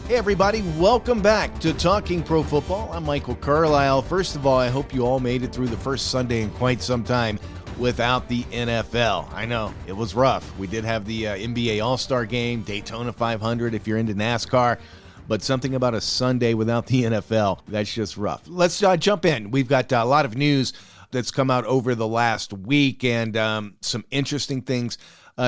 Hey everybody, welcome back to Talking Pro Football. I'm Michael Carlyle. First of all, I hope you all made it through the first Sunday in quite some time without the NFL. I know, it was rough. We did have the NBA All-Star Game, Daytona 500 if you're into NASCAR, but something about a Sunday without the NFL, that's just rough. Let's jump in. We've got a lot of news that's come out over the last week and some interesting things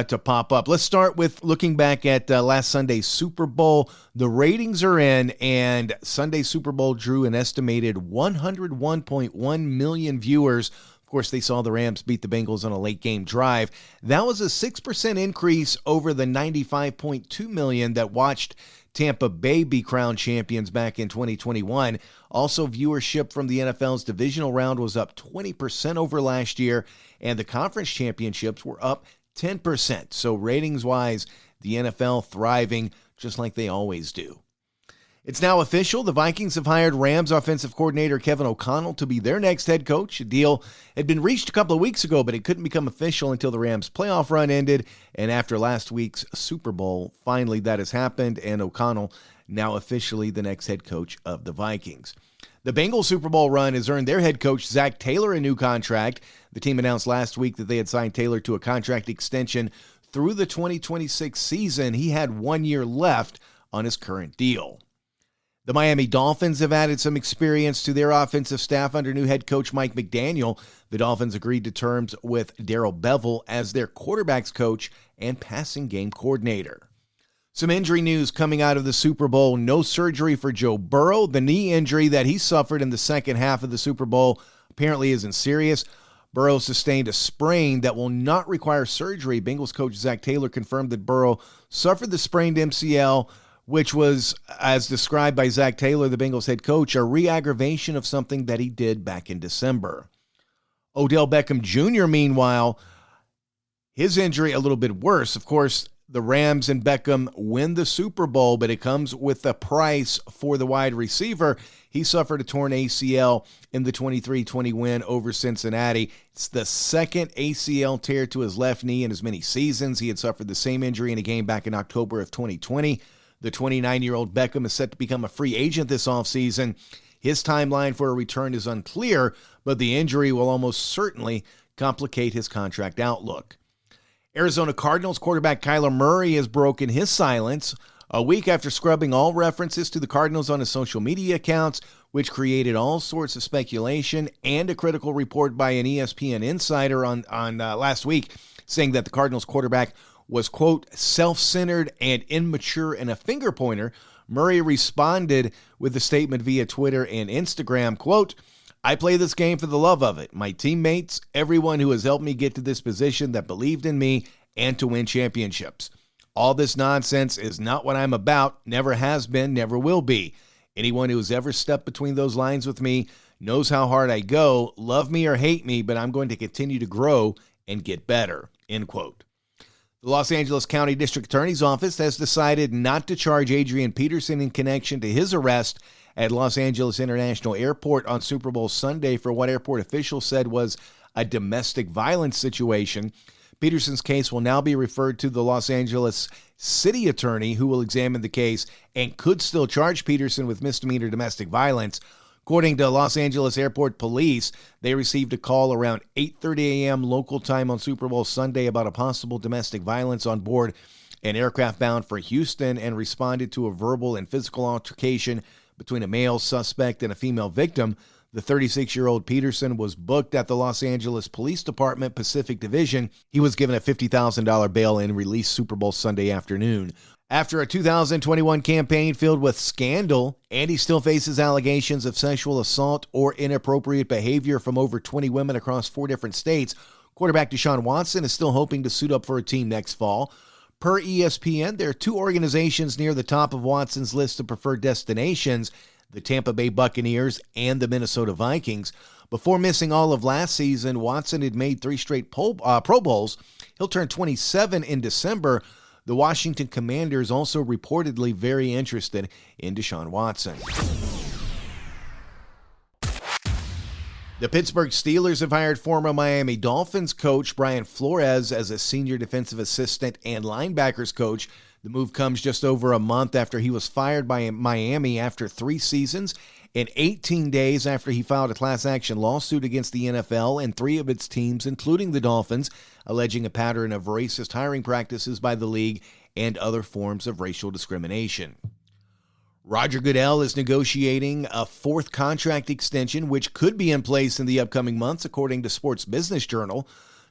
to pop up. Let's start with looking back at last Sunday's Super Bowl. The ratings are in, and Sunday's Super Bowl drew an estimated 101.1 million viewers. Of course, they saw the Rams beat the Bengals on a late game drive. That was a 6% increase over the 95.2 million that watched Tampa Bay be crowned champions back in 2021. Also, viewership from the NFL's divisional round was up 20% over last year, and the conference championships were up 10%. So ratings-wise, the NFL thriving just like they always do. It's now official. The Vikings have hired Rams offensive coordinator Kevin O'Connell to be their next head coach. A deal had been reached a couple of weeks ago, but it couldn't become official until the Rams' playoff run ended. And after last week's Super Bowl, finally that has happened, and O'Connell now officially the next head coach of the Vikings. The Bengals Super Bowl run has earned their head coach, Zach Taylor, a new contract. The team announced last week that they had signed Taylor to a contract extension through the 2026 season. He had 1 year left on his current deal. The Miami Dolphins have added some experience to their offensive staff under new head coach Mike McDaniel. The Dolphins agreed to terms with Darrell Bevell as their quarterbacks coach and passing game coordinator. Some injury news coming out of the Super Bowl. No surgery for Joe Burrow. The knee injury that he suffered in the second half of the Super Bowl apparently isn't serious. Burrow sustained a sprain that will not require surgery. Bengals coach Zach Taylor confirmed that Burrow suffered the sprained MCL, which was, as described by Zach Taylor, the Bengals head coach, a re-aggravation of something that he did back in December. Odell Beckham Jr., meanwhile, his injury a little bit worse. Of course, the Rams and Beckham win the Super Bowl, but it comes with a price for the wide receiver. He suffered a torn ACL in the 23-20 win over Cincinnati. It's the second ACL tear to his left knee in as many seasons. He had suffered the same injury in a game back in October of 2020. The 29-year-old Beckham is set to become a free agent this offseason. His timeline for a return is unclear, but the injury will almost certainly complicate his contract outlook. Arizona Cardinals quarterback Kyler Murray has broken his silence a week after scrubbing all references to the Cardinals on his social media accounts, which created all sorts of speculation and a critical report by an ESPN insider on last week saying that the Cardinals quarterback was, quote, self-centered and immature and a finger pointer. Murray responded with a statement via Twitter and Instagram, quote, I play this game for the love of it. My teammates, everyone who has helped me get to this position that believed in me and to win championships. All this nonsense is not what I'm about, never has been, never will be. Anyone who has ever stepped between those lines with me knows how hard I go, love me or hate me, but I'm going to continue to grow and get better, end quote. The Los Angeles County District Attorney's Office has decided not to charge Adrian Peterson in connection to his arrest at Los Angeles International Airport on Super Bowl Sunday for what airport officials said was a domestic violence situation. Peterson's case will now be referred to the Los Angeles City Attorney, who will examine the case and could still charge Peterson with misdemeanor domestic violence. According to Los Angeles Airport Police, they received a call around 8:30 a.m. local time on Super Bowl Sunday about a possible domestic violence on board an aircraft bound for Houston and responded to a verbal and physical altercation between a male suspect and a female victim. The 36-year-old Peterson was booked at the Los Angeles Police Department Pacific Division. He was given a $50,000 bail and released Super Bowl Sunday afternoon. After a 2021 campaign filled with scandal, Andy still faces allegations of sexual assault or inappropriate behavior from over 20 women across 4 different states. Quarterback Deshaun Watson is still hoping to suit up for a team next fall. Per ESPN, there are 2 organizations near the top of Watson's list of preferred destinations, the Tampa Bay Buccaneers and the Minnesota Vikings. Before missing all of last season, Watson had made 3 straight Pro Bowls. He'll turn 27 in December. The Washington Commanders also reportedly very interested in Deshaun Watson. The Pittsburgh Steelers have hired former Miami Dolphins coach Brian Flores as a senior defensive assistant and linebackers coach. The move comes just over a month after he was fired by Miami after 3 seasons and 18 days after he filed a class action lawsuit against the NFL and 3 of its teams, including the Dolphins, alleging a pattern of racist hiring practices by the league and other forms of racial discrimination. Roger Goodell is negotiating a 4th contract extension, which could be in place in the upcoming months, according to Sports Business Journal.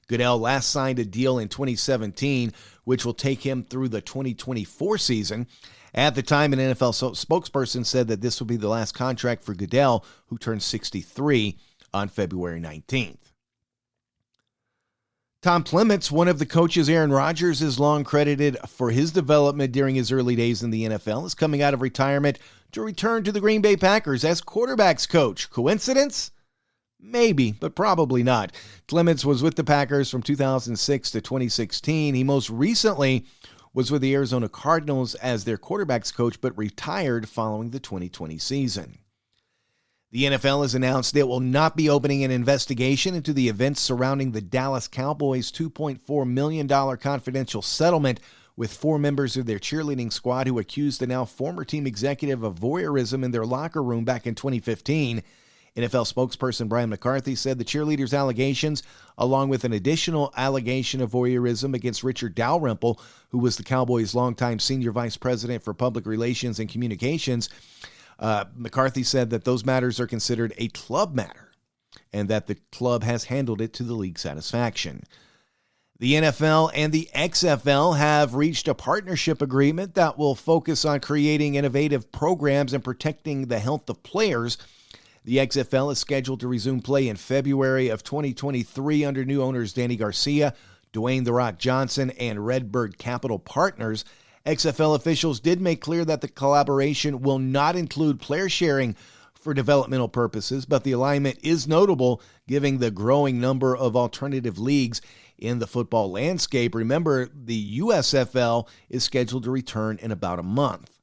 Goodell last signed a deal in 2017, which will take him through the 2024 season. At the time, an NFL spokesperson said that this will be the last contract for Goodell, who turned 63 on February 19th. Tom Clements, one of the coaches Aaron Rodgers is long credited for his development during his early days in the NFL, is coming out of retirement to return to the Green Bay Packers as quarterbacks coach. Coincidence? Maybe, but probably not. Clements was with the Packers from 2006 to 2016. He most recently was with the Arizona Cardinals as their quarterbacks coach, but retired following the 2020 season. The NFL has announced it will not be opening an investigation into the events surrounding the Dallas Cowboys' $2.4 million confidential settlement with 4 members of their cheerleading squad who accused the now former team executive of voyeurism in their locker room back in 2015. NFL spokesperson Brian McCarthy said the cheerleaders' allegations, along with an additional allegation of voyeurism against Richard Dalrymple, who was the Cowboys' longtime senior vice president for public relations and communications, McCarthy said that those matters are considered a club matter and that the club has handled it to the league's satisfaction. The NFL and the XFL have reached a partnership agreement that will focus on creating innovative programs and protecting the health of players. The XFL is scheduled to resume play in February of 2023 under new owners Danny Garcia, Dwayne "The Rock" Johnson, and Redbird Capital Partners. XFL officials did make clear that the collaboration will not include player sharing for developmental purposes, but the alignment is notable given the growing number of alternative leagues in the football landscape. Remember, the USFL is scheduled to return in about a month.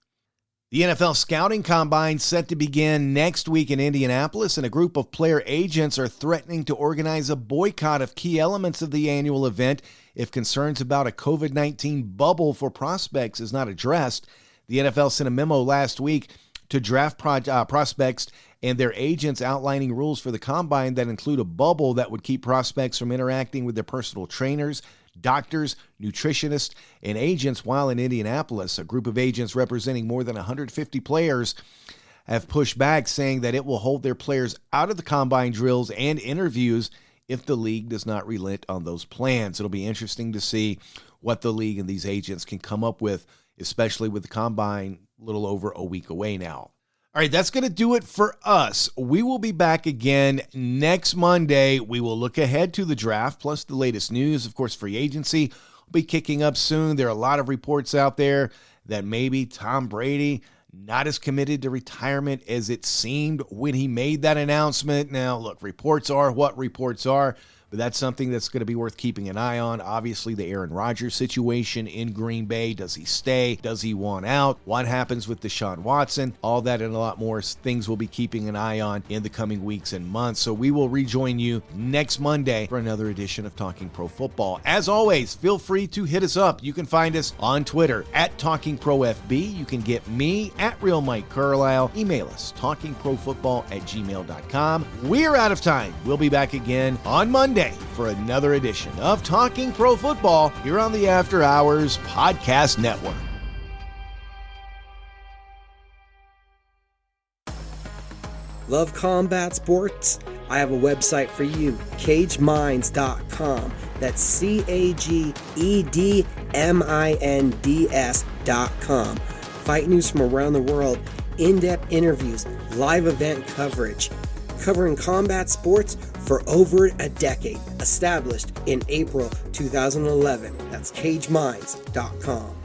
The NFL Scouting Combine set to begin next week in Indianapolis, and a group of player agents are threatening to organize a boycott of key elements of the annual event if concerns about a COVID-19 bubble for prospects is not addressed. The NFL sent a memo last week to draft prospects and their agents outlining rules for the Combine that include a bubble that would keep prospects from interacting with their personal trainers, doctors, nutritionists, and agents while in Indianapolis. A group of agents representing more than 150 players have pushed back, saying that it will hold their players out of the Combine drills and interviews if the league does not relent on those plans. It'll be interesting to see what the league and these agents can come up with, especially with the Combine a little over a week away now. All right, that's going to do it for us. We will be back again next Monday. We will look ahead to the draft, plus the latest news. Of course, free agency will be kicking up soon. There are a lot of reports out there that maybe Tom Brady not as committed to retirement as it seemed when he made that announcement. Now, look, reports are what reports are, but that's something that's going to be worth keeping an eye on. Obviously, the Aaron Rodgers situation in Green Bay. Does he stay? Does he want out? What happens with Deshaun Watson? All that and a lot more things we'll be keeping an eye on in the coming weeks and months. So we will rejoin you next Monday for another edition of Talking Pro Football. As always, feel free to hit us up. You can find us on Twitter at TalkingProFB. You can get me at Real Mike Carlyle. Email us, talkingproffootball@gmail.com. We're out of time. We'll be back again on Monday for another edition of Talking Pro Football here on the After Hours Podcast Network. Love combat sports? I have a website for you, cageminds.com. That's CAGEDMINDS.com. Fight news from around the world, in-depth interviews, live event coverage, covering combat sports for over a decade, established in April 2011. That's cageminds.com.